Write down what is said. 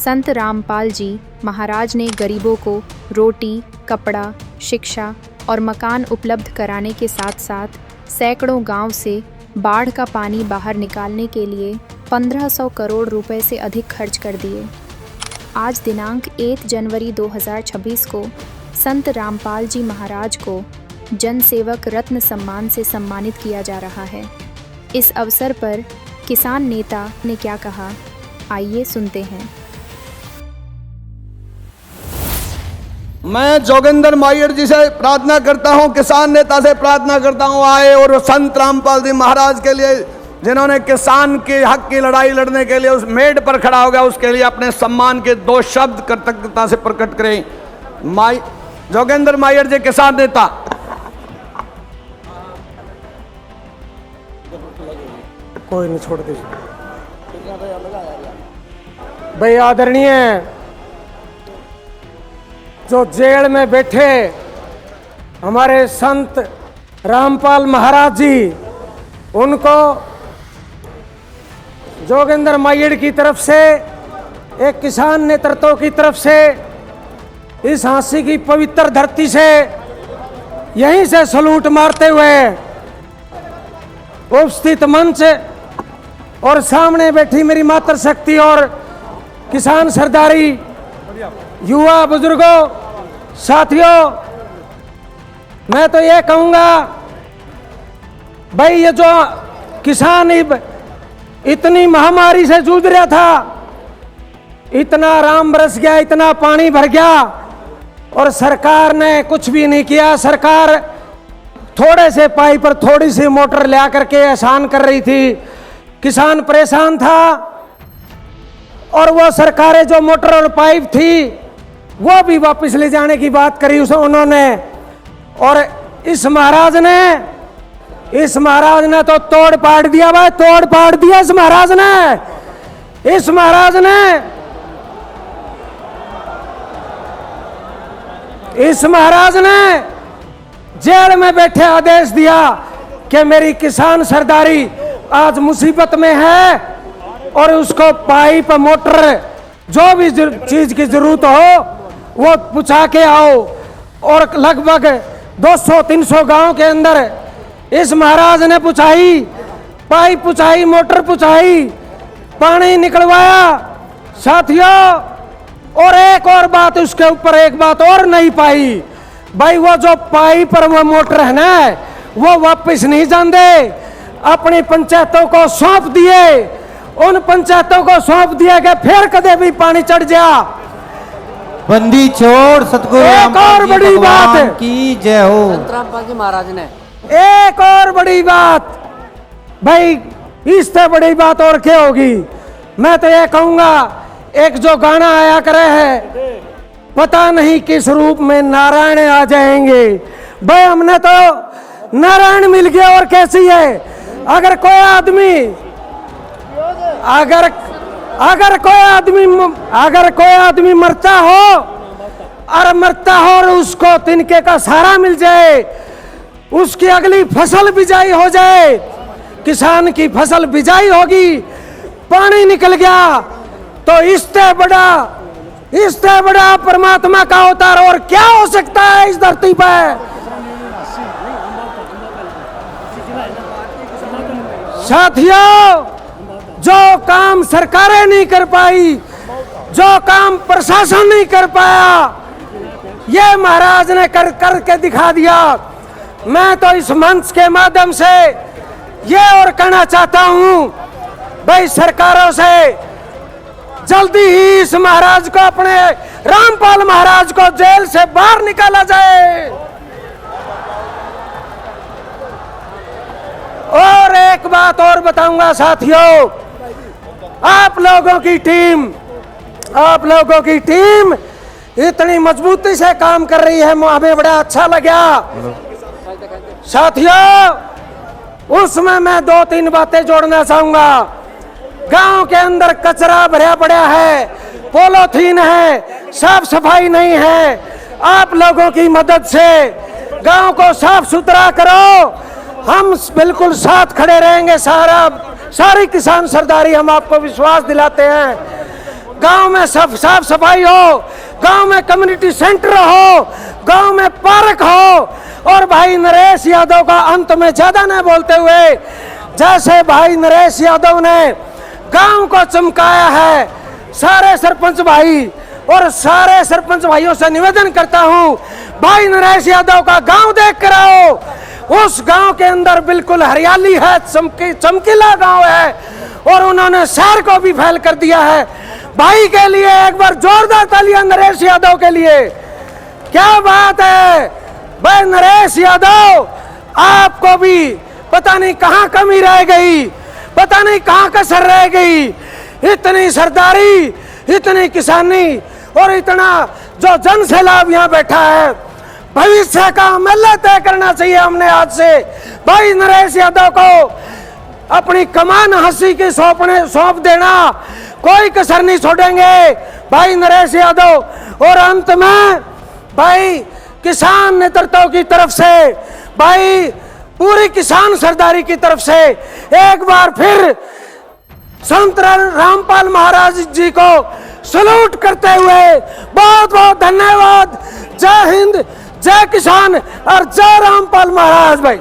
संत रामपाल जी महाराज ने गरीबों को रोटी, कपड़ा, शिक्षा और मकान उपलब्ध कराने के साथ साथ सैकड़ों गांव से बाढ़ का पानी बाहर निकालने के लिए 1500 करोड़ रुपए से अधिक खर्च कर दिए। आज दिनांक 1 जनवरी 2026 को संत रामपाल जी महाराज को जन सेवक रत्न सम्मान से सम्मानित किया जा रहा है। इस अवसर पर किसान नेता ने क्या कहा, आइए सुनते हैं। मैं जोगिंदर मायर जी से प्रार्थना करता हूं, किसान नेता से प्रार्थना करता हूं, आए और संत रामपाल जी महाराज के लिए जिन्होंने किसान के हक की लड़ाई लड़ने के लिए उस मेड़ पर खड़ा हो गया, उसके लिए अपने सम्मान के 2 शब्द कृतज्ञता से प्रकट करें। जोगिंदर मायर जी, किसान नेता। कोई नहीं, छोड़ दीजिए भाई। आदरणीय जो जेल में बैठे हमारे संत रामपाल महाराज जी, उनको जोगिंदर मायर की तरफ से, एक किसान नेतृत्व की तरफ से, इस हाँसी की पवित्र धरती से यहीं से सलूट मारते हुए उपस्थित मंच और सामने बैठी मेरी मातृशक्ति और किसान सरदारी, युवा, बुजुर्गों, साथियों, मैं तो ये कहूँगा भाई, ये जो किसान इतनी महामारी से जूझ रहा था, इतना राम बरस गया, इतना पानी भर गया और सरकार ने कुछ भी नहीं किया। सरकार थोड़े से पाइप पर थोड़ी सी मोटर ले करके एहसान कर रही थी, किसान परेशान था और वो सरकारें जो मोटर और पाइप थी वो भी वापस ले जाने की बात करी उन्होंने। और इस महाराज ने तो तोड़ पाड़ दिया भाई, तोड़ पाड़ दिया इस महाराज ने जेल में बैठे आदेश दिया कि मेरी किसान सरदारी आज मुसीबत में है और उसको पाइप, मोटर, जो भी चीज की जरूरत हो वो पूछा के आओ। और लगभग 200-300 गांव के अंदर इस महाराज ने पुछाई, पाइप पुछाई, मोटर पुछाई, पानी निकलवाया साथियों। और एक और बात, उसके ऊपर एक बात और नहीं पाई भाई, वो जो पाइप और वो मोटर है ना, वो वापस नहीं जाते, अपनी पंचायतों को सौंप दिए। उन पंचायतों को सौंप दिया कि फिर कदे भी पानी चढ़ जा। बंदी छोड़ सतगुरु एक और बड़ी बात की जय हो। रामपाल जी महाराज ने एक और बड़ी बात भाई, इससे बड़ी बात और क्या होगी। मैं तो ये कहूंगा, एक जो गाना आया करे है, पता नहीं किस रूप में नारायण आ जाएंगे। भाई हमने तो नारायण मिल गया और कैसी है। अगर कोई आदमी मरता हो और उसको तिनके का सहारा मिल जाए, उसकी अगली फसल बिजाई हो जाए, किसान की फसल बिजाई होगी, पानी निकल गया, तो इससे बड़ा परमात्मा का अवतार और क्या हो सकता है इस धरती पर। साथियों, जो काम सरकारें नहीं कर पाई, जो काम प्रशासन नहीं कर पाया, ये महाराज ने करके दिखा दिया। मैं तो इस मंच के माध्यम से ये और कहना चाहता हूं भाई, सरकारों से जल्दी ही इस महाराज को, अपने रामपाल महाराज को जेल से बाहर निकाला जाए। और एक बात और बताऊंगा साथियों, आप लोगों की टीम इतनी मजबूती से काम कर रही है, हमें बड़ा अच्छा लगा साथियों। उसमें मैं 2-3 बातें जोड़ना चाहूंगा। गांव के अंदर कचरा भरा पड़ा है, पॉलीथीन है, साफ सफाई नहीं है। आप लोगों की मदद से गांव को साफ सुथरा करो, हम बिल्कुल साथ खड़े रहेंगे। सारी किसान सरदारी हम आपको विश्वास दिलाते हैं। गांव में साफ सफाई हो, गांव में कम्युनिटी सेंटर हो, गांव में पार्क हो। और भाई नरेश यादव का अंत में ज्यादा न बोलते हुए, जैसे भाई नरेश यादव ने गांव को चमकाया है, सारे सरपंच भाई और सारे सरपंच भाइयों से निवेदन करता हूं, भाई नरेश यादव का गांव देख कर आओ। उस गांव के अंदर बिल्कुल हरियाली है, चमकीला गांव है, और उन्होंने शहर को भी फैल कर दिया है। भाई के लिए एक बार जोरदार तालियां नरेश यादव के लिए। क्या बात है भाई नरेश यादव, आपको भी पता नहीं कहां कमी रह गई, पता नहीं कहां कसर रह गई। इतनी सरदारी, इतनी किसानी और इतना जो जन सैलाब यहाँ बैठा है, भविष्य का एमएलए तय करना चाहिए हमने आज से। भाई नरेश यादव को अपनी कमान हंसी की सौंप देना, कोई कसर नहीं छोड़ेंगे भाई नरेश यादव। और अंत में भाई किसान नेतृत्व की तरफ से, भाई पूरी किसान सरदारी की तरफ से एक बार फिर संत रामपाल महाराज जी को सलूट करते हुए बहुत बहुत धन्यवाद। जय हिंद, जय किसान और जय रामपाल महाराज भाई।